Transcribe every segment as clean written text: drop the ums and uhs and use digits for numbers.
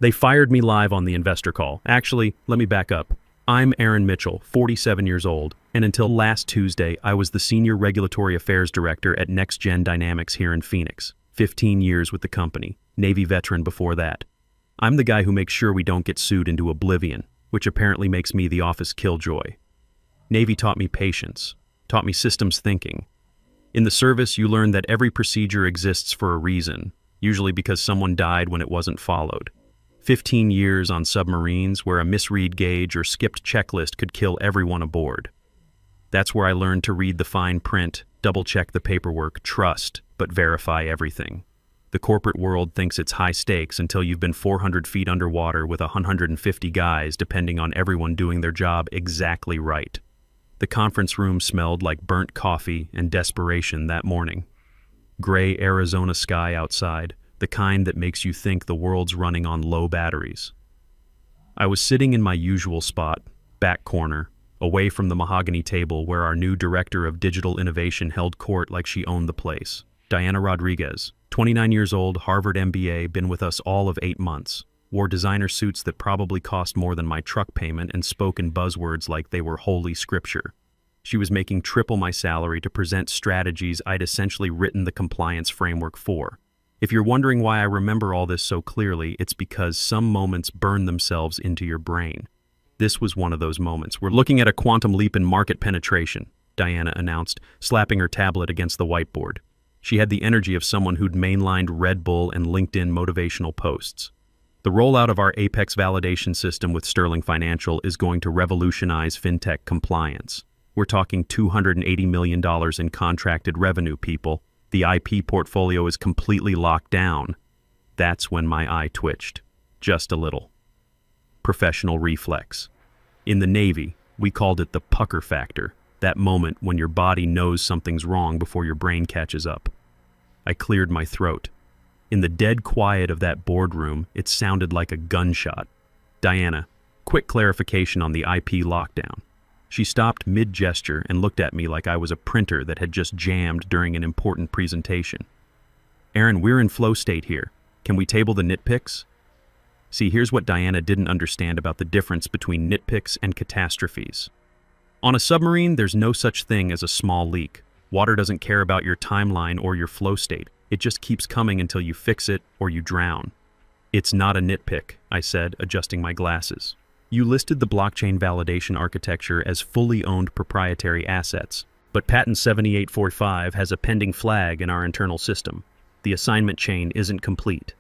They fired me live on the investor call. Actually, let me back up. I'm Aaron Mitchell, 47 years old, and until last Tuesday, I was the Senior Regulatory Affairs Director at NextGen Dynamics here in Phoenix. 15 years with the company, Navy veteran before that. I'm the guy who makes sure we don't get sued into oblivion, which apparently makes me the office killjoy. Navy taught me patience, taught me systems thinking. In the service, you learn that every procedure exists for a reason, usually because someone died when it wasn't followed. 15 years on submarines where a misread gauge or skipped checklist could kill everyone aboard. That's where I learned to read the fine print, double-check the paperwork, trust, but verify everything. The corporate world thinks it's high stakes until you've been 400 feet underwater with 150 guys depending on everyone doing their job exactly right. The conference room smelled like burnt coffee and desperation that morning. Gray Arizona sky outside, the kind that makes you think the world's running on low batteries. I was sitting in my usual spot, back corner, away from the mahogany table where our new director of digital innovation held court like she owned the place. Diana Rodriguez, 29 years old, Harvard MBA, been with us all of 8 months, wore designer suits that probably cost more than my truck payment and spoke in buzzwords like they were holy scripture. She was making triple my salary to present strategies I'd essentially written the compliance framework for. If you're wondering why I remember all this so clearly, it's because some moments burn themselves into your brain. This was one of those moments. We're looking at a quantum leap in market penetration, Diana announced, slapping her tablet against the whiteboard. She had the energy of someone who'd mainlined Red Bull and LinkedIn motivational posts. The rollout of our Apex validation system with Sterling Financial is going to revolutionize fintech compliance. We're talking $280 million in contracted revenue, people. The IP portfolio is completely locked down. That's when my eye twitched. Just a little. Professional reflex. In the Navy, we called it the pucker factor, that moment when your body knows something's wrong before your brain catches up. I cleared my throat. In the dead quiet of that boardroom, it sounded like a gunshot. Diana, quick clarification on the IP lockdown. She stopped mid-gesture and looked at me like I was a printer that had just jammed during an important presentation. Aaron, we're in flow state here. Can we table the nitpicks? See, here's what Diana didn't understand about the difference between nitpicks and catastrophes. On a submarine, there's no such thing as a small leak. Water doesn't care about your timeline or your flow state. It just keeps coming until you fix it or you drown. It's not a nitpick, I said, adjusting my glasses. You listed the blockchain validation architecture as fully owned proprietary assets, but Patent 7845 has a pending flag in our internal system. The assignment chain isn't complete.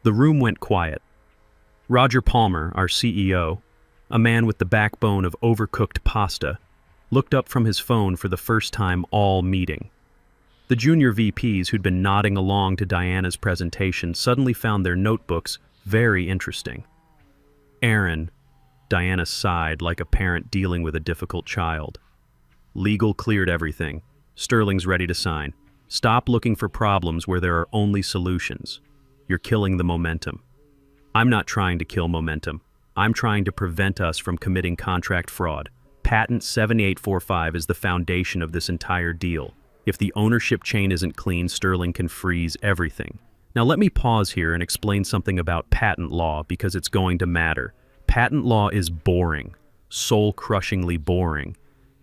The room went quiet. Roger Palmer, our CEO, a man with the backbone of overcooked pasta, looked up from his phone for the first time all meeting. The junior VPs who'd been nodding along to Diana's presentation suddenly found their notebooks very interesting. Aaron, Diana sighed like a parent dealing with a difficult child. Legal cleared everything. Sterling's ready to sign. Stop looking for problems where there are only solutions. You're killing the momentum. I'm not trying to kill momentum. I'm trying to prevent us from committing contract fraud. Patent 7845 is the foundation of this entire deal. If the ownership chain isn't clean, Sterling can freeze everything. Now let me pause here and explain something about patent law because it's going to matter. Patent law is boring, soul-crushingly boring.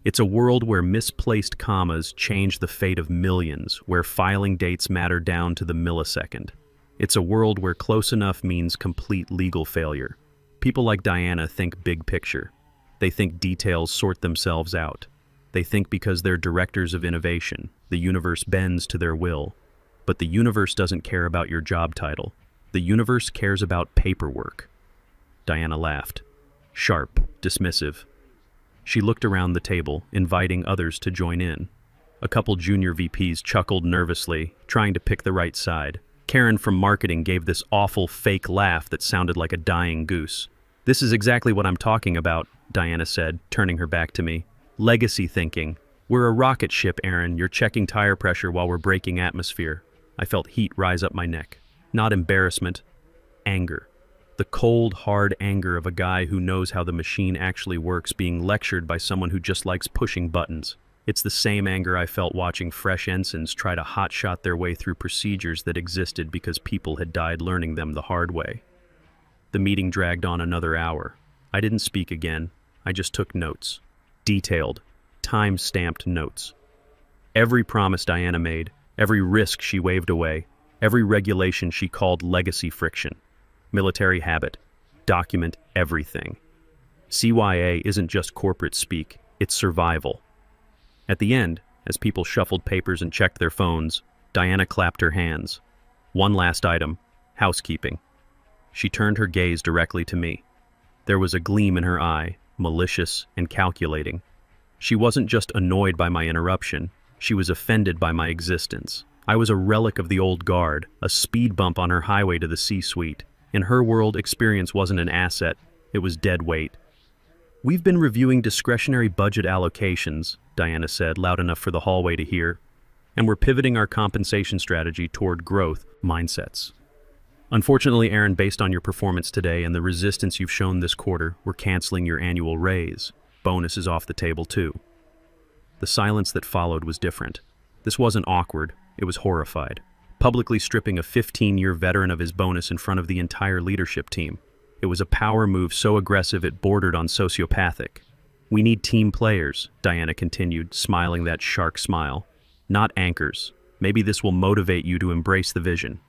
It's a world where misplaced commas change the fate of millions, where filing dates matter down to the millisecond. It's a world where close enough means complete legal failure. People like Diana think big picture. They think details sort themselves out. They think because they're directors of innovation, the universe bends to their will. But the universe doesn't care about your job title. The universe cares about paperwork. Diana laughed. Sharp, dismissive. She looked around the table, inviting others to join in. A couple junior VPs chuckled nervously, trying to pick the right side. Karen from marketing gave this awful fake laugh that sounded like a dying goose. This is exactly what I'm talking about, Diana said, turning her back to me. Legacy thinking. We're a rocket ship, Aaron. You're checking tire pressure while we're breaking atmosphere. I felt heat rise up my neck. Not embarrassment. Anger. The cold, hard anger of a guy who knows how the machine actually works being lectured by someone who just likes pushing buttons. It's the same anger I felt watching fresh ensigns try to hotshot their way through procedures that existed because people had died learning them the hard way. The meeting dragged on another hour. I didn't speak again. I just took notes. Detailed, time-stamped notes. Every promise Diana made, every risk she waved away, every regulation she called legacy friction. Military habit. Document everything. CYA isn't just corporate speak, it's survival. At the end, as people shuffled papers and checked their phones, Diana clapped her hands. One last item, housekeeping. She turned her gaze directly to me. There was a gleam in her eye, malicious and calculating. She wasn't just annoyed by my interruption, she was offended by my existence. I was a relic of the old guard, a speed bump on her highway to the C-suite. In her world, experience wasn't an asset, it was dead weight. "We've been reviewing discretionary budget allocations," Diana said, loud enough for the hallway to hear, "and we're pivoting our compensation strategy toward growth mindsets. Unfortunately, Aaron, based on your performance today and the resistance you've shown this quarter, we're canceling your annual raise. Bonus is off the table too." The silence that followed was different. This wasn't awkward, it was horrified. Publicly stripping a 15-year veteran of his bonus in front of the entire leadership team. It was a power move so aggressive it bordered on sociopathic. "We need team players," Diana continued, smiling that shark smile. "Not anchors. Maybe this will motivate you to embrace the vision."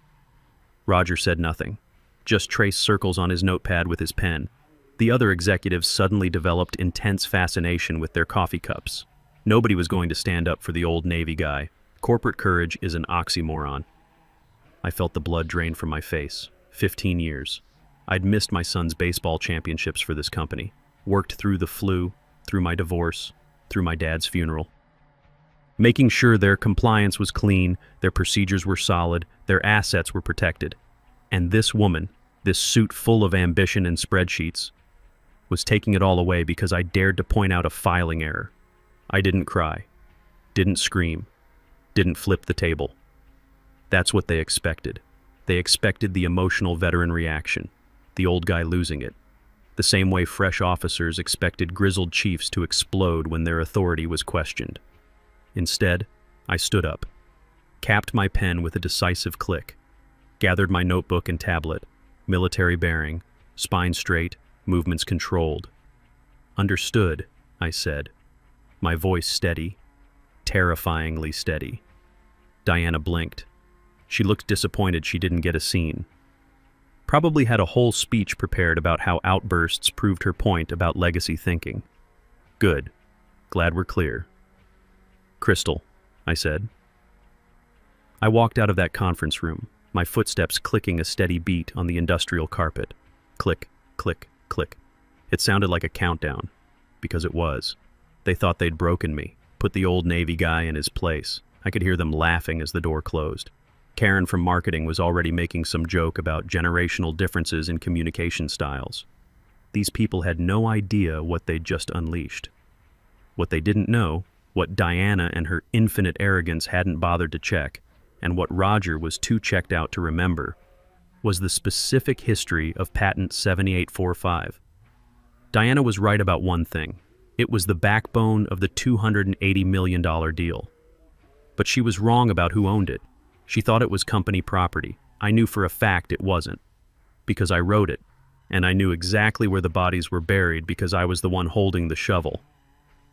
Roger said nothing, just traced circles on his notepad with his pen. The other executives suddenly developed intense fascination with their coffee cups. Nobody was going to stand up for the old Navy guy. Corporate courage is an oxymoron. I felt the blood drain from my face. 15 years. I'd missed my son's baseball championships for this company, worked through the flu, through my divorce, through my dad's funeral. Making sure their compliance was clean, their procedures were solid, their assets were protected. And this woman, this suit full of ambition and spreadsheets, was taking it all away because I dared to point out a filing error. I didn't cry, didn't scream, didn't flip the table. That's what they expected. They expected the emotional veteran reaction. The old guy losing it, the same way fresh officers expected grizzled chiefs to explode when their authority was questioned. Instead, I stood up, capped my pen with a decisive click, gathered my notebook and tablet, military bearing, spine straight, movements controlled. "Understood," I said, my voice steady, terrifyingly steady. Diana blinked. She looked disappointed she didn't get a scene. Probably had a whole speech prepared about how outbursts proved her point about legacy thinking. "Good. Glad we're clear." "Crystal," I said. I walked out of that conference room, my footsteps clicking a steady beat on the industrial carpet. Click, click, click. It sounded like a countdown, because it was. They thought they'd broken me, put the old Navy guy in his place. I could hear them laughing as the door closed. Karen from marketing was already making some joke about generational differences in communication styles. These people had no idea what they'd just unleashed. What they didn't know, what Diana and her infinite arrogance hadn't bothered to check, and what Roger was too checked out to remember, was the specific history of Patent 7845. Diana was right about one thing. It was the backbone of the $280 million deal. But she was wrong about who owned it. She thought it was company property. I knew for a fact it wasn't, because I wrote it, and I knew exactly where the bodies were buried because I was the one holding the shovel.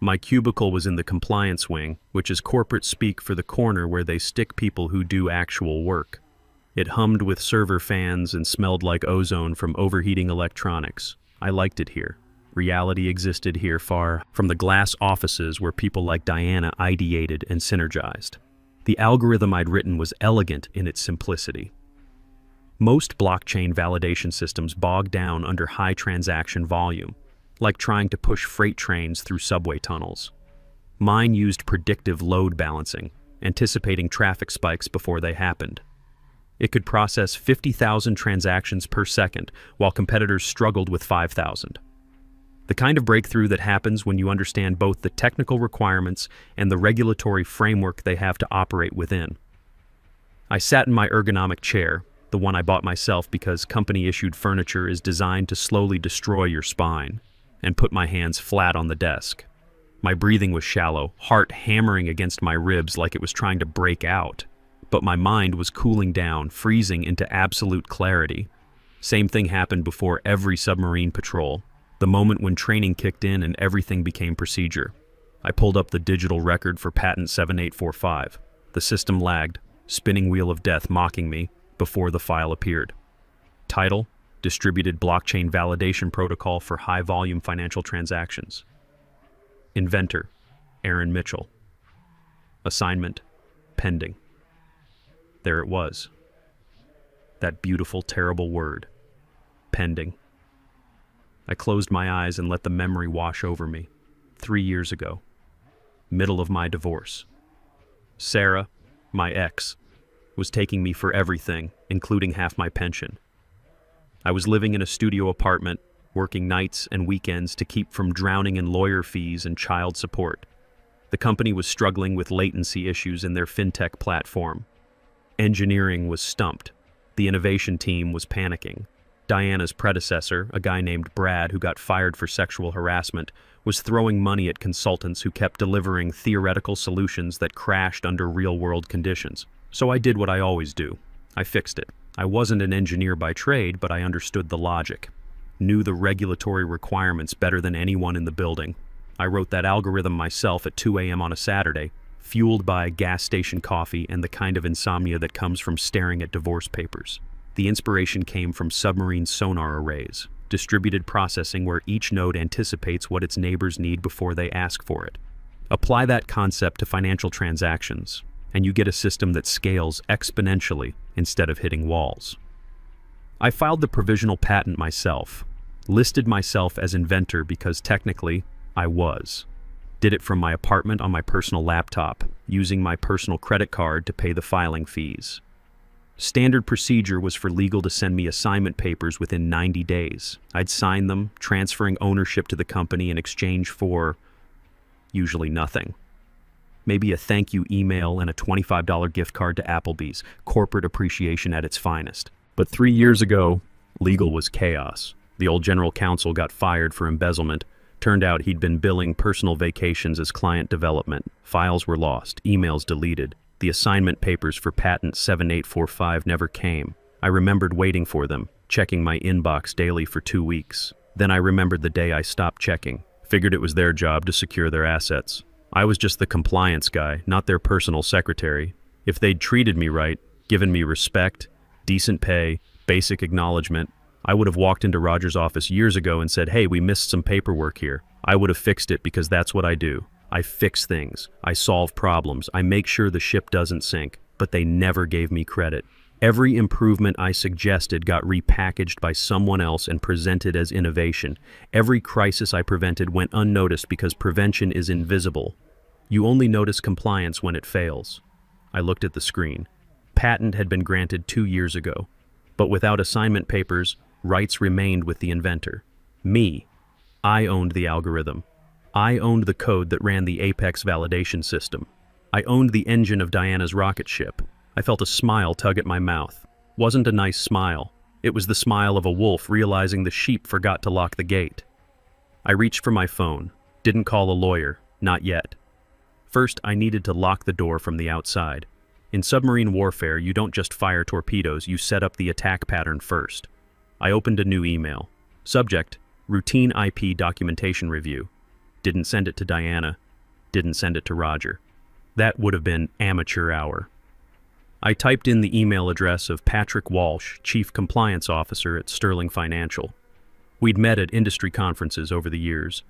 My cubicle was in the compliance wing, which is corporate speak for the corner where they stick people who do actual work. It hummed with server fans and smelled like ozone from overheating electronics. I liked it here. Reality existed here far from the glass offices where people like Diana ideated and synergized. The algorithm I'd written was elegant in its simplicity. Most blockchain validation systems bog down under high transaction volume, like trying to push freight trains through subway tunnels. Mine used predictive load balancing, anticipating traffic spikes before they happened. It could process 50,000 transactions per second, while competitors struggled with 5,000. The kind of breakthrough that happens when you understand both the technical requirements and the regulatory framework they have to operate within. I sat in my ergonomic chair, the one I bought myself because company-issued furniture is designed to slowly destroy your spine, and put my hands flat on the desk. My breathing was shallow, heart hammering against my ribs like it was trying to break out. But my mind was cooling down, freezing into absolute clarity. Same thing happened before every submarine patrol, the moment when training kicked in and everything became procedure. I pulled up the digital record for patent 7845. The system lagged, spinning wheel of death mocking me, before the file appeared. Title: Distributed Blockchain Validation Protocol for High-Volume Financial Transactions. Inventor: Aaron Mitchell. Assignment: pending. There it was. That beautiful, terrible word. Pending. I closed my eyes and let the memory wash over me. 3 years ago. Middle of my divorce. Sarah, my ex, was taking me for everything, including half my pension. I was living in a studio apartment, working nights and weekends to keep from drowning in lawyer fees and child support. The company was struggling with latency issues in their fintech platform. Engineering was stumped. The innovation team was panicking. Diana's predecessor, a guy named Brad who got fired for sexual harassment, was throwing money at consultants who kept delivering theoretical solutions that crashed under real-world conditions. So I did what I always do. I fixed it. I wasn't an engineer by trade, but I understood the logic. Knew the regulatory requirements better than anyone in the building. I wrote that algorithm myself at 2 a.m. on a Saturday, fueled by gas station coffee and the kind of insomnia that comes from staring at divorce papers. The inspiration came from submarine sonar arrays, distributed processing where each node anticipates what its neighbors need before they ask for it. Apply that concept to financial transactions, and you get a system that scales exponentially instead of hitting walls. I filed the provisional patent myself, listed myself as inventor because technically I was. Did it from my apartment on my personal laptop, using my personal credit card to pay the filing fees. Standard procedure was for legal to send me assignment papers within 90 days. I'd sign them, transferring ownership to the company in exchange for usually nothing. Maybe a thank you email and a $25 gift card to Applebee's, corporate appreciation at its finest. But 3 years ago, legal was chaos. The old general counsel got fired for embezzlement. Turned out he'd been billing personal vacations as client development. Files were lost, emails deleted. The assignment papers for patent 7845 never came. I remembered waiting for them, checking my inbox daily for 2 weeks. Then I remembered the day I stopped checking. Figured it was their job to secure their assets. I was just the compliance guy, not their personal secretary. If they'd treated me right, given me respect, decent pay, basic acknowledgement, I would have walked into Roger's office years ago and said, "Hey, we missed some paperwork here." I would have fixed it because that's what I do. I fix things. I solve problems. I make sure the ship doesn't sink. But they never gave me credit. Every improvement I suggested got repackaged by someone else and presented as innovation. Every crisis I prevented went unnoticed because prevention is invisible. You only notice compliance when it fails. I looked at the screen. Patent had been granted 2 years ago. But without assignment papers, rights remained with the inventor. Me. I owned the algorithm. I owned the code that ran the Apex validation system. I owned the engine of Diana's rocket ship. I felt a smile tug at my mouth. Wasn't a nice smile. It was the smile of a wolf realizing the sheep forgot to lock the gate. I reached for my phone. Didn't call a lawyer. Not yet. First, I needed to lock the door from the outside. In submarine warfare, you don't just fire torpedoes, you set up the attack pattern first. I opened a new email. Subject: Routine IP Documentation Review. Didn't send it to Diana. Didn't send it to Roger. That would have been amateur hour. I typed in the email address of Patrick Walsh, Chief Compliance Officer at Sterling Financial. We'd met at industry conferences over the years,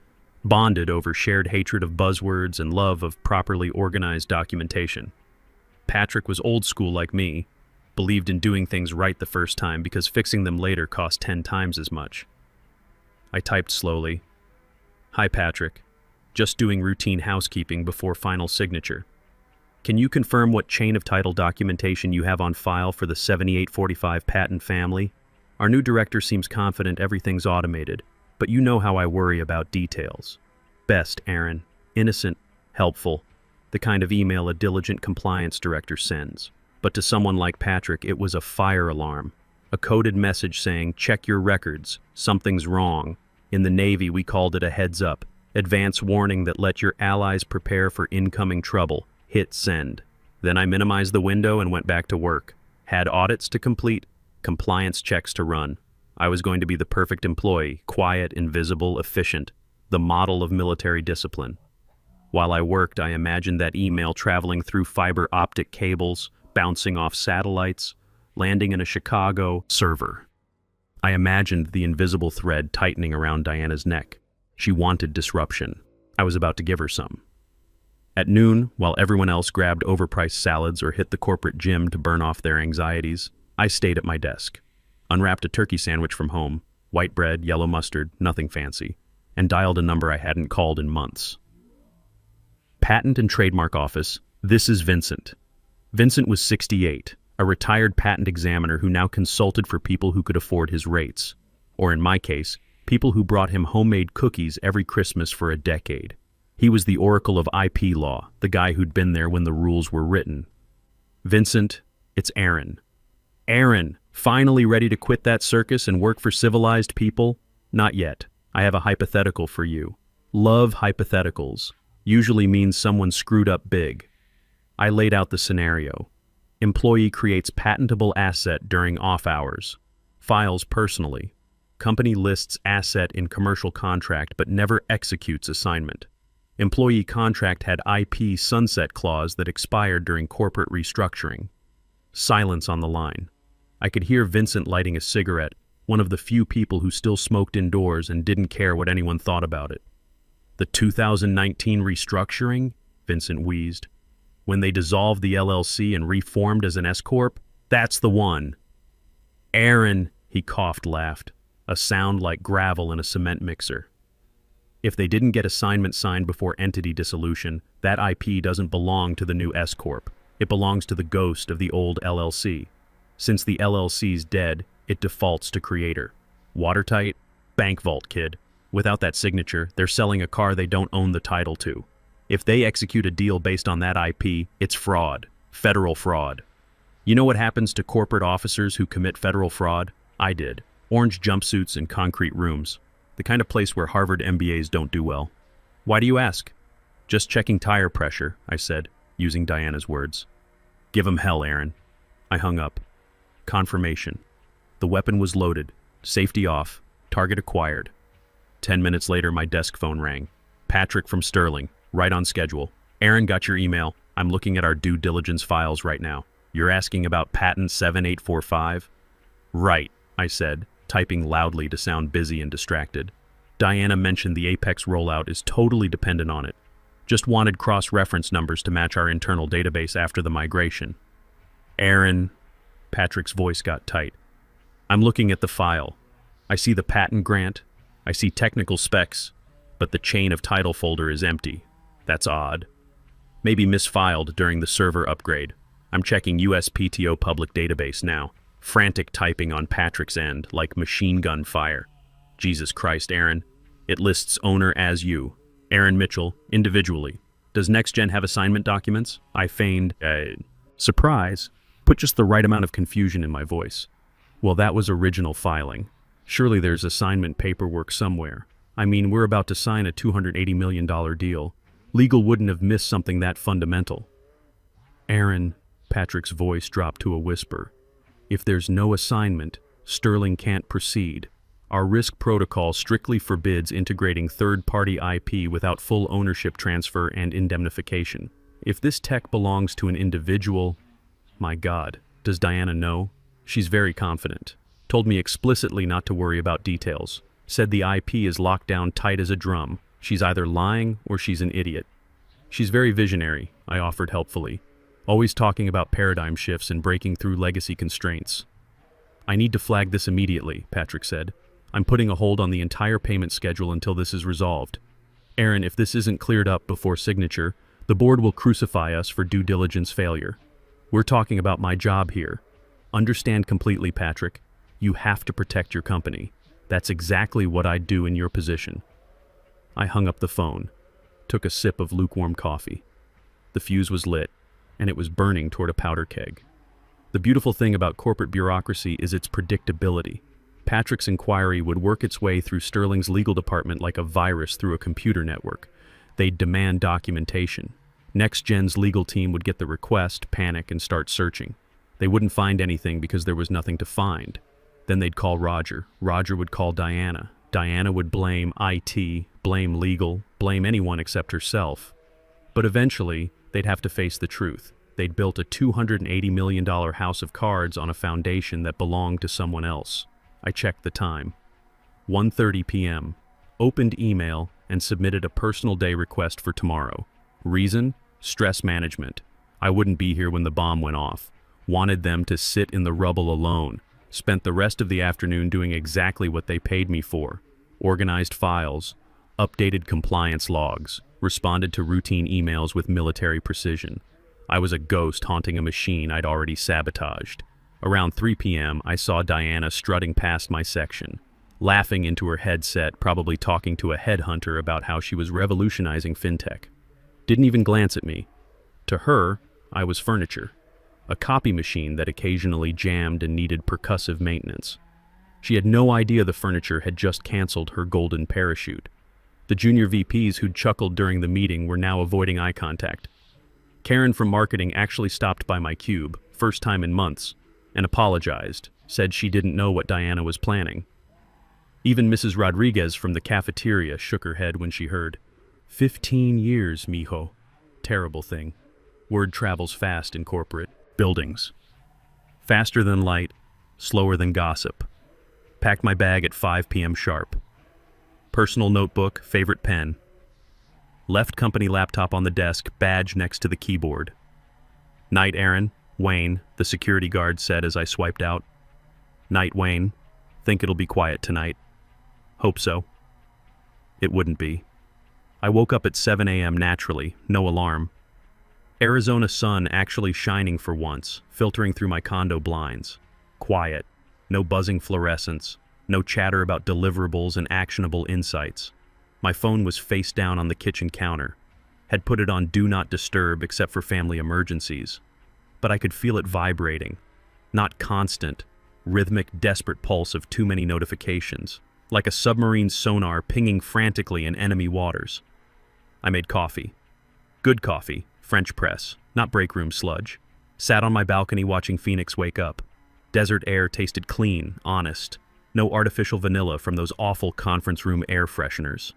bonded over shared hatred of buzzwords and love of properly organized documentation. Patrick was old school like me, believed in doing things right the first time because fixing them later cost 10 times as much. I typed slowly. Hi Patrick, just doing routine housekeeping before final signature. Can you confirm what chain of title documentation you have on file for the 7845 patent family? Our new director seems confident everything's automated, but you know how I worry about details. Best, Aaron. Innocent, helpful, the kind of email a diligent compliance director sends. But to someone like Patrick, it was a fire alarm. A coded message saying, check your records, something's wrong. In the Navy, we called it a heads up. Advance warning that let your allies prepare for incoming trouble. Hit send. Then I minimized the window and went back to work. Had audits to complete, compliance checks to run. I was going to be the perfect employee, quiet, invisible, efficient, the model of military discipline. While I worked, I imagined that email traveling through fiber optic cables, bouncing off satellites, landing in a Chicago server. I imagined the invisible thread tightening around Diana's neck. She wanted disruption. I was about to give her some. At noon, while everyone else grabbed overpriced salads or hit the corporate gym to burn off their anxieties, I stayed at my desk, unwrapped a turkey sandwich from home, white bread, yellow mustard, nothing fancy, and dialed a number I hadn't called in months. Patent and Trademark Office, this is Vincent. Vincent was 68, a retired patent examiner who now consulted for people who could afford his rates, or in my case, people who brought him homemade cookies every Christmas for a decade. He was the oracle of IP law, the guy who'd been there when the rules were written. Vincent, it's Aaron. Aaron, finally ready to quit that circus and work for civilized people? Not yet. I have a hypothetical for you. Love hypotheticals. Usually means someone screwed up big. I laid out the scenario. Employee creates patentable asset during off hours. Files personally. Company lists asset in commercial contract but never executes assignment. Employee contract had IP sunset clause that expired during corporate restructuring. Silence on the line. I could hear Vincent lighting a cigarette, one of the few people who still smoked indoors and didn't care what anyone thought about it. The 2019 restructuring? Vincent wheezed. When they dissolved the LLC and reformed as an S-Corp? That's the one. Aaron, he coughed, laughed, a sound like gravel in a cement mixer. If they didn't get assignment signed before entity dissolution, that IP doesn't belong to the new S-Corp. It belongs to the ghost of the old LLC. Since the LLC's dead, it defaults to creator. Watertight? Bank vault, kid. Without that signature, they're selling a car they don't own the title to. If they execute a deal based on that IP, it's fraud. Federal fraud. You know what happens to corporate officers who commit federal fraud? I did. Orange jumpsuits and concrete rooms. The kind of place where Harvard MBAs don't do well. Why do you ask? Just checking tire pressure, I said, using Diana's words. Give 'em hell, Aaron. I hung up. Confirmation. The weapon was loaded, safety off, target acquired. 10 minutes later, my desk phone rang. Patrick from Sterling, right on schedule. Aaron, got your email. I'm looking at our due diligence files right now. You're asking about patent 7845? Right, I said, typing loudly to sound busy and distracted. Diana mentioned the Apex rollout is totally dependent on it. Just wanted cross-reference numbers to match our internal database after the migration. Aaron, Patrick's voice got tight. I'm looking at the file. I see the patent grant. I see technical specs, but the chain of title folder is empty. That's odd. Maybe misfiled during the server upgrade. I'm checking USPTO public database now. Frantic typing on Patrick's end, like machine gun fire. Jesus Christ, Aaron. It lists owner as you. Aaron Mitchell, individually. Does NextGen have assignment documents? I feigned, surprise. Put just the right amount of confusion in my voice. Well, that was original filing. Surely there's assignment paperwork somewhere. I mean, we're about to sign a $280 million deal. Legal wouldn't have missed something that fundamental. Aaron, Patrick's voice dropped to a whisper. If there's no assignment, Sterling can't proceed. Our risk protocol strictly forbids integrating third-party IP without full ownership transfer and indemnification. If this tech belongs to an individual, my God, does Diana know? She's very confident. Told me explicitly not to worry about details. Said the IP is locked down tight as a drum. She's either lying or she's an idiot. She's very visionary, I offered helpfully. Always talking about paradigm shifts and breaking through legacy constraints. I need to flag this immediately, Patrick said. I'm putting a hold on the entire payment schedule until this is resolved. Aaron, if this isn't cleared up before signature, the board will crucify us for due diligence failure. We're talking about my job here. Understand completely, Patrick. You have to protect your company. That's exactly what I'd do in your position. I hung up the phone, took a sip of lukewarm coffee. The fuse was lit, and it was burning toward a powder keg. The beautiful thing about corporate bureaucracy is its predictability. Patrick's inquiry would work its way through Sterling's legal department like a virus through a computer network. They'd demand documentation. NextGen's legal team would get the request, panic, and start searching. They wouldn't find anything because there was nothing to find. Then they'd call Roger. Roger would call Diana. Diana would blame IT, blame legal, blame anyone except herself. But eventually, they'd have to face the truth. They'd built a $280 million house of cards on a foundation that belonged to someone else. I checked the time. 1:30 p.m. Opened email and submitted a personal day request for tomorrow. Reason? Stress management. I wouldn't be here when the bomb went off. Wanted them to sit in the rubble alone. Spent the rest of the afternoon doing exactly what they paid me for. Organized files, updated compliance logs, responded to routine emails with military precision. I was a ghost haunting a machine I'd already sabotaged. Around 3 p.m., I saw Diana strutting past my section, laughing into her headset, probably talking to a headhunter about how she was revolutionizing fintech. Didn't even glance at me. To her, I was furniture. A copy machine that occasionally jammed and needed percussive maintenance. She had no idea the furniture had just canceled her golden parachute. The junior VPs who'd chuckled during the meeting were now avoiding eye contact. Karen from marketing actually stopped by my cube, first time in months, and apologized, said she didn't know what Diana was planning. Even Mrs. Rodriguez from the cafeteria shook her head when she heard, 15 years, mijo. Terrible thing. Word travels fast in corporate buildings. Faster than light, slower than gossip. Packed my bag at 5 p.m. sharp. Personal notebook, favorite pen. Left company laptop on the desk, badge next to the keyboard. Night, Aaron. Wayne, the security guard said as I swiped out. Night, Wayne. Think it'll be quiet tonight. Hope so. It wouldn't be. I woke up at 7 a.m. naturally, no alarm. Arizona sun actually shining for once, filtering through my condo blinds. Quiet. No buzzing fluorescents. No chatter about deliverables and actionable insights. My phone was face down on the kitchen counter. Had put it on Do Not Disturb except for family emergencies. But I could feel it vibrating. Not constant, rhythmic, desperate pulse of too many notifications. Like a submarine sonar pinging frantically in enemy waters. I made coffee. Good coffee, French press, not break room sludge. Sat on my balcony watching Phoenix wake up. Desert air tasted clean, honest. No artificial vanilla from those awful conference room air fresheners.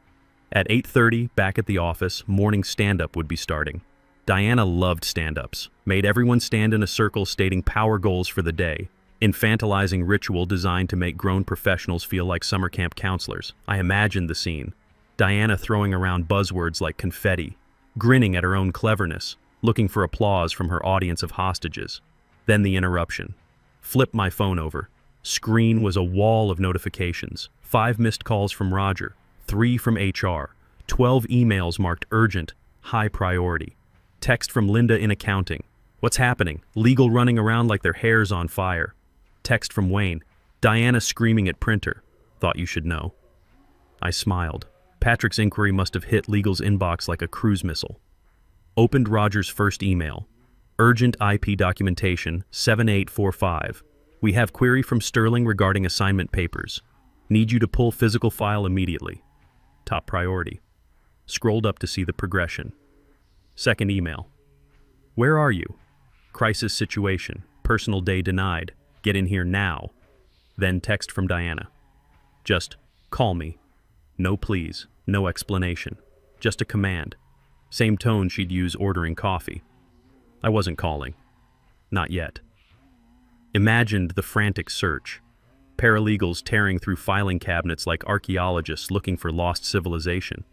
At 8:30, back at the office, morning stand-up would be starting. Diana loved stand-ups, made everyone stand in a circle stating power goals for the day, infantilizing ritual designed to make grown professionals feel like summer camp counselors. I imagined the scene. Diana throwing around buzzwords like confetti, grinning at her own cleverness, looking for applause from her audience of hostages. Then the interruption. Flipped my phone over. Screen was a wall of notifications. 5 missed calls from Roger, 3 from HR, 12 emails marked urgent, high priority. Text from Linda in accounting. What's happening? Legal running around like their hair's on fire. Text from Wayne. Diana screaming at printer. Thought you should know. I smiled. Patrick's inquiry must have hit legal's inbox like a cruise missile. Opened Roger's first email. Urgent IP documentation, 7845. We have query from Sterling regarding assignment papers. Need you to pull physical file immediately. Top priority. Scrolled up to see the progression. Second email. Where are you? Crisis situation. Personal day denied. Get in here now. Then text from Diana. Just call me. No please, no explanation. Just a command. Same tone she'd use ordering coffee. I wasn't calling. Not yet. Imagined the frantic search. Paralegals tearing through filing cabinets like archaeologists looking for lost civilization.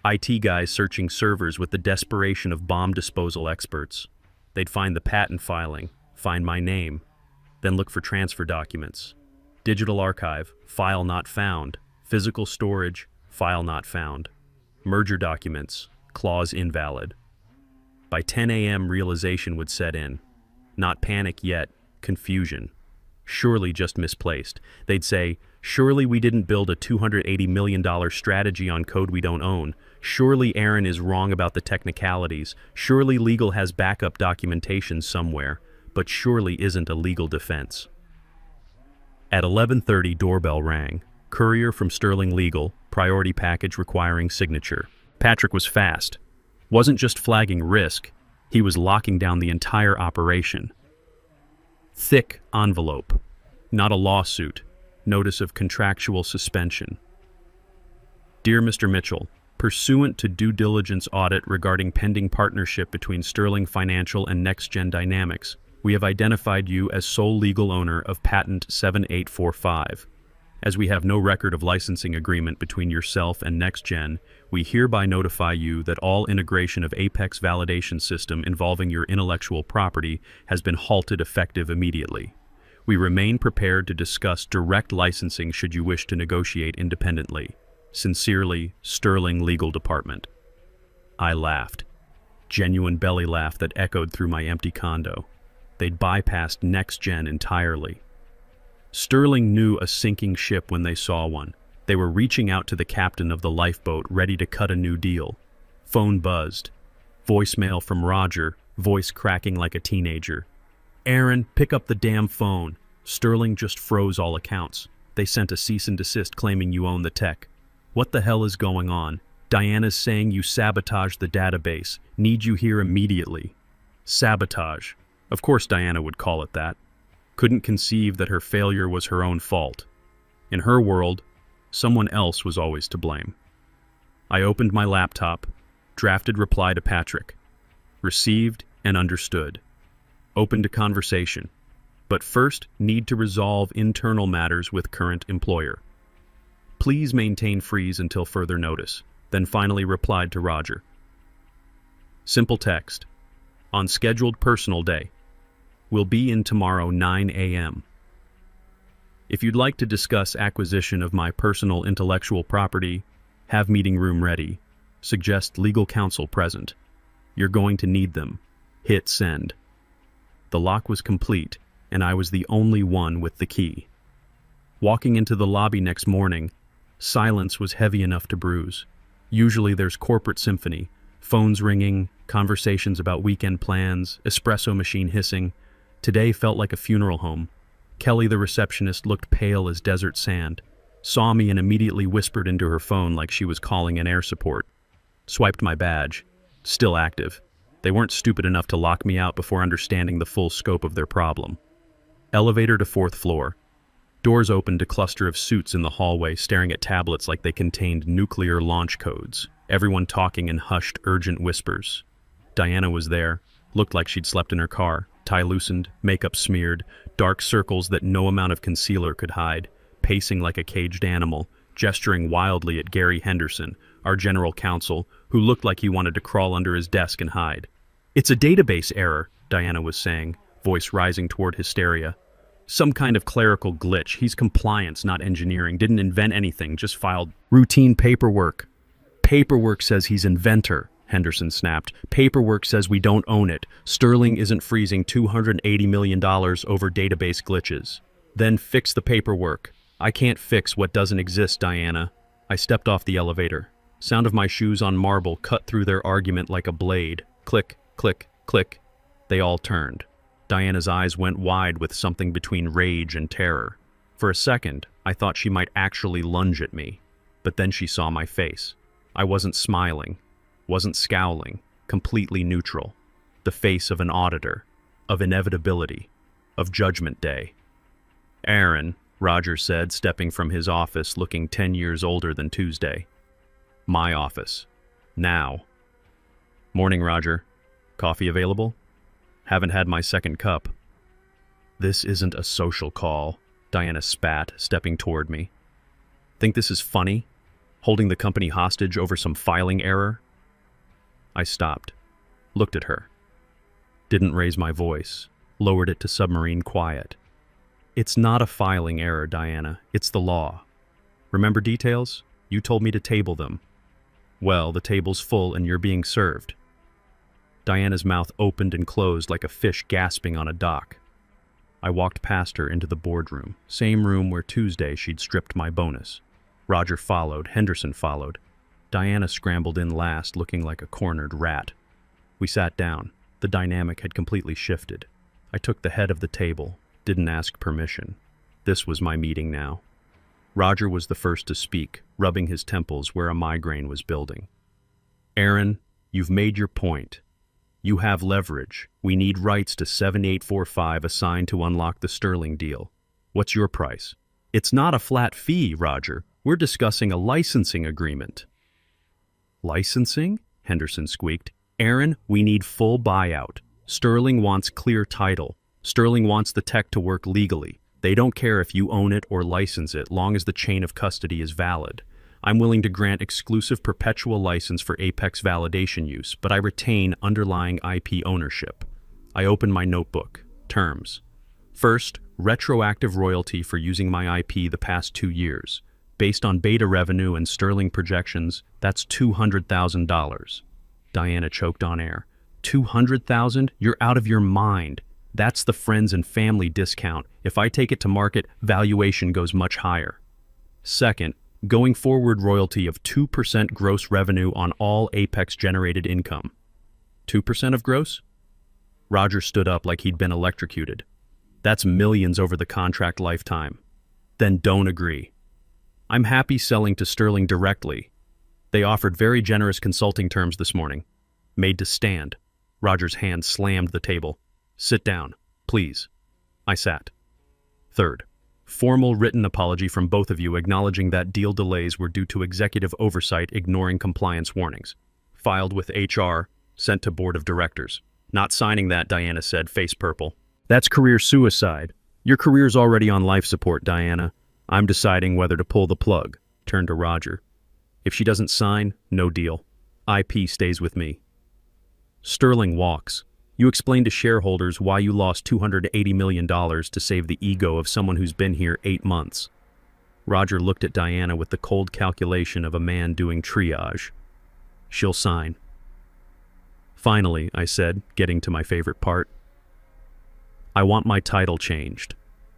IT guys searching servers with the desperation of bomb disposal experts. They'd find the patent filing, find my name, then look for transfer documents. Digital archive, file not found. Physical storage, file not found. Merger documents, clause invalid. By 10 a.m. realization would set in. Not panic yet, confusion. Surely just misplaced. They'd say, surely we didn't build a $280 million strategy on code we don't own. Surely Aaron is wrong about the technicalities. Surely legal has backup documentation somewhere, but surely isn't a legal defense. At 11:30, doorbell rang. Courier from Sterling Legal, priority package requiring signature. Patrick was fast. Wasn't just flagging risk, he was locking down the entire operation. Thick envelope. Not a lawsuit. Notice of contractual suspension. Dear Mr. Mitchell, pursuant to due diligence audit regarding pending partnership between Sterling Financial and NextGen Dynamics, we have identified you as sole legal owner of patent 7845. As we have no record of licensing agreement between yourself and NextGen, we hereby notify you that all integration of Apex validation system involving your intellectual property has been halted effective immediately. We remain prepared to discuss direct licensing should you wish to negotiate independently. Sincerely, Sterling Legal Department. I laughed. Genuine belly laugh that echoed through my empty condo. They'd bypassed NextGen entirely. Sterling knew a sinking ship when they saw one. They were reaching out to the captain of the lifeboat, ready to cut a new deal. Phone buzzed. Voicemail from Roger, voice cracking like a teenager. Aaron, pick up the damn phone. Sterling just froze all accounts. They sent a cease and desist claiming you own the tech. What the hell is going on? Diana's saying you sabotaged the database. Need you here immediately. Sabotage. Of course Diana would call it that. Couldn't conceive that her failure was her own fault. In her world, someone else was always to blame. I opened my laptop, drafted reply to Patrick. Received and understood. Opened a conversation. But first, need to resolve internal matters with current employer. Please maintain freeze until further notice. Then finally replied to Roger. Simple text. On scheduled personal day. Will be in tomorrow 9 a.m. If you'd like to discuss acquisition of my personal intellectual property, have meeting room ready. Suggest legal counsel present. You're going to need them. Hit send. The lock was complete, and I was the only one with the key. Walking into the lobby next morning, silence was heavy enough to bruise. Usually there's corporate symphony, phones ringing, conversations about weekend plans, espresso machine hissing. Today felt like a funeral home. Kelly, the receptionist, looked pale as desert sand, saw me and immediately whispered into her phone like she was calling an air support. Swiped my badge. Still active. They weren't stupid enough to lock me out before understanding the full scope of their problem. Elevator to 4th floor. Doors opened, a cluster of suits in the hallway staring at tablets like they contained nuclear launch codes, everyone talking in hushed, urgent whispers. Diana was there, looked like she'd slept in her car, tie loosened, makeup smeared, dark circles that no amount of concealer could hide, pacing like a caged animal, gesturing wildly at Gary Henderson, our general counsel, who looked like he wanted to crawl under his desk and hide. It's a database error, Diana was saying, voice rising toward hysteria. Some kind of clerical glitch. He's compliance, not engineering. Didn't invent anything, just filed routine paperwork. Paperwork says he's inventor, Henderson snapped. Paperwork says we don't own it. Sterling isn't freezing $280 million over database glitches. Then fix the paperwork. I can't fix what doesn't exist, Diana. I stepped off the elevator. Sound of my shoes on marble cut through their argument like a blade. Click, click, click. They all turned. Diana's eyes went wide with something between rage and terror. For a second, I thought she might actually lunge at me. But then she saw my face. I wasn't smiling, wasn't scowling, completely neutral. The face of an auditor, of inevitability, of Judgment Day. Aaron, Roger said, stepping from his office looking 10 years older than Tuesday. My office. Now. Morning, Roger. Coffee available? Haven't had my second cup. This isn't a social call, Diana spat, stepping toward me. Think this is funny? Holding the company hostage over some filing error? I stopped, looked at her. Didn't raise my voice, lowered it to submarine quiet. It's not a filing error, Diana. It's the law. Remember details? You told me to table them. Well, the table's full and you're being served. Diana's mouth opened and closed like a fish gasping on a dock. I walked past her into the boardroom, same room where Tuesday she'd stripped my bonus. Roger followed, Henderson followed. Diana scrambled in last, looking like a cornered rat. We sat down. The dynamic had completely shifted. I took the head of the table, didn't ask permission. This was my meeting now. Roger was the first to speak, rubbing his temples where a migraine was building. Aaron, you've made your point. You have leverage. We need rights to 7845 assigned to unlock the Sterling deal. What's your price? It's not a flat fee, Roger. We're discussing a licensing agreement. Licensing? Henderson squeaked. Aaron, we need full buyout. Sterling wants clear title. Sterling wants the tech to work legally. They don't care if you own it or license it, long as the chain of custody is valid. I'm willing to grant exclusive perpetual license for Apex validation use, but I retain underlying IP ownership. I open my notebook. Terms. First, retroactive royalty for using my IP the past 2 years. Based on beta revenue and Sterling projections, that's $200,000. Diana choked on air. 200,000? You're out of your mind. That's the friends and family discount. If I take it to market, valuation goes much higher. Second, going forward royalty of 2% gross revenue on all Apex-generated income. 2% of gross? Roger stood up like he'd been electrocuted. That's millions over the contract lifetime. Then don't agree. I'm happy selling to Sterling directly. They offered very generous consulting terms this morning. Made to stand. Roger's hand slammed the table. Sit down, please. I sat. Third, formal written apology from both of you acknowledging that deal delays were due to executive oversight ignoring compliance warnings. Filed with HR, sent to board of directors. Not signing that, Diana said, face purple. That's career suicide. Your career's already on life support, Diana. I'm deciding whether to pull the plug. Turned to Roger. If she doesn't sign, no deal. IP stays with me. Sterling walks. You explained to shareholders why you lost $280 million to save the ego of someone who's been here 8 months. Roger looked at Diana with the cold calculation of a man doing triage. She'll sign. Finally, I said, getting to my favorite part. I want my title changed.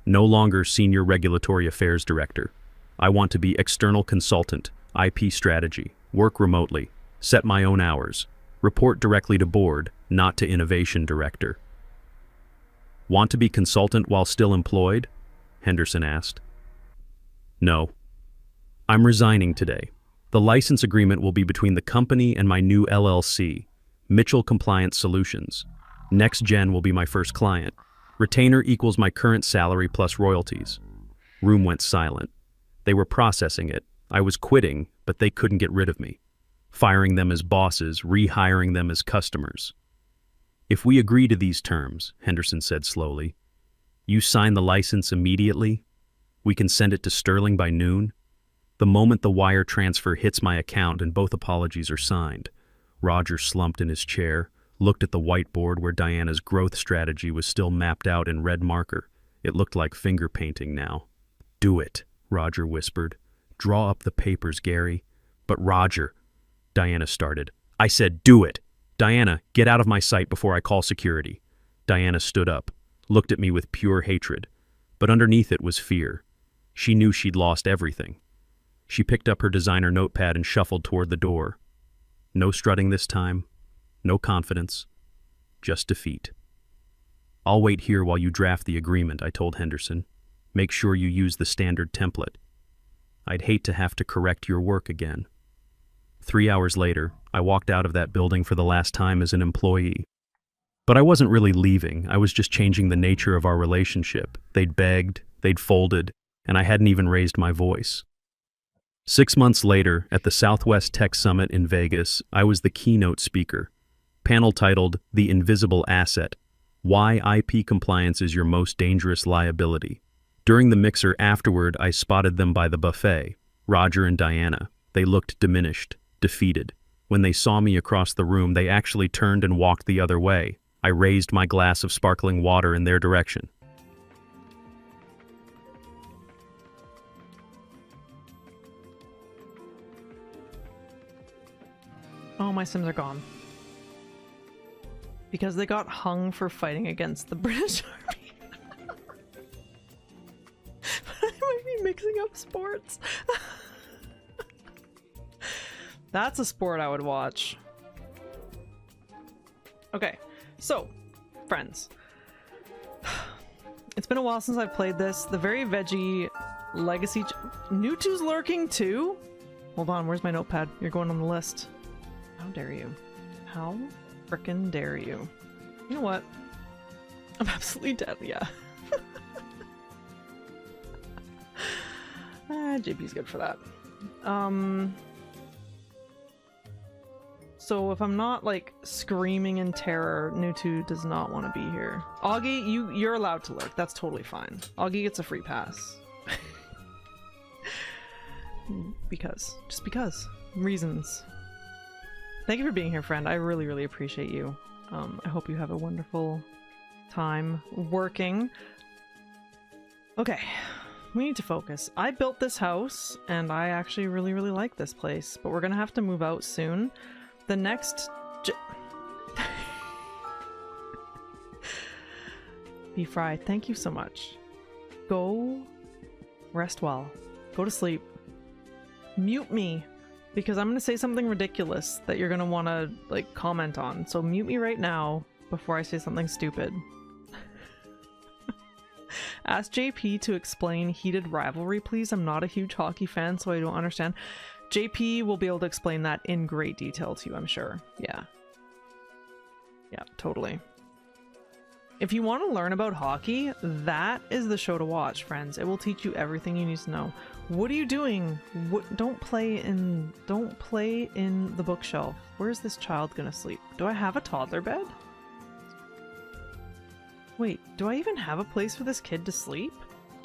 No longer Senior Regulatory Affairs Director. I want to be External Consultant, IP Strategy, work remotely, set my own hours, report directly to board, not to Innovation Director. Want to be consultant while still employed? Henderson asked. No. I'm resigning today. The license agreement will be between the company and my new LLC, Mitchell Compliance Solutions. NextGen will be my first client. Retainer equals my current salary plus royalties. Room went silent. They were processing it. I was quitting, but they couldn't get rid of me. Firing them as bosses, rehiring them as customers. If we agree to these terms, Henderson said slowly, you sign the license immediately, we can send it to Sterling by noon. The moment the wire transfer hits my account and both apologies are signed. Roger slumped in his chair, looked at the whiteboard where Diana's growth strategy was still mapped out in red marker. It looked like finger painting now. Do it, Roger whispered. Draw up the papers, Gary. But Roger, Diana started. I said, do it. Diana, get out of my sight before I call security. Diana stood up, looked at me with pure hatred, but underneath it was fear. She knew she'd lost everything. She picked up her designer notepad and shuffled toward the door. No strutting this time. No confidence, just defeat. I'll wait here while you draft the agreement, I told Henderson. Make sure you use the standard template. I'd hate to have to correct your work again. 3 hours later, I walked out of that building for the last time as an employee. But I wasn't really leaving, I was just changing the nature of our relationship. They'd begged, they'd folded, and I hadn't even raised my voice. 6 months later, at the Southwest Tech Summit in Vegas, I was the keynote speaker. Panel titled, The Invisible Asset, Why IP Compliance is Your Most Dangerous Liability. During the mixer afterward, I spotted them by the buffet, Roger and Diana. They looked diminished, defeated. When they saw me across the room, they actually turned and walked the other way. I raised my glass of sparkling water in their direction. Oh, my Sims are gone. Because they got hung for fighting against the British Army. I might be mixing up sports. That's a sport I would watch. Okay, so, friends. It's been a while since I've played this. The Very Veggie Legacy... Newtwo's lurking too? Hold on, where's my notepad? You're going on the list. How dare you? How frickin' dare you? You know what? I'm absolutely dead, yeah. JP's good for that. So if I'm not like screaming in terror, Nutu does not want to be here. Augie, you're allowed to lurk. That's totally fine. Augie gets a free pass. Just because. Reasons. Thank you for being here, friend. I really, really appreciate you. I hope you have a wonderful time working. Okay, we need to focus. I built this house, and I actually really, really like this place, but we're gonna have to move out soon. The next... Be fried. Thank you so much. Go rest well. Go to sleep. Mute me, because I'm gonna say something ridiculous that you're gonna want to like comment on. So mute me right now before I say something stupid. Ask JP to explain heated rivalry, please. I'm not a huge hockey fan, so I don't understand. JP will be able to explain that in great detail to you, I'm sure. Yeah. Yeah, totally. If you want to learn about hockey, that is the show to watch, friends. It will teach you everything you need to know. What are you doing? Don't play in the bookshelf. Where's this child gonna sleep? Do I have a toddler bed? Wait, do I even have a place for this kid to sleep?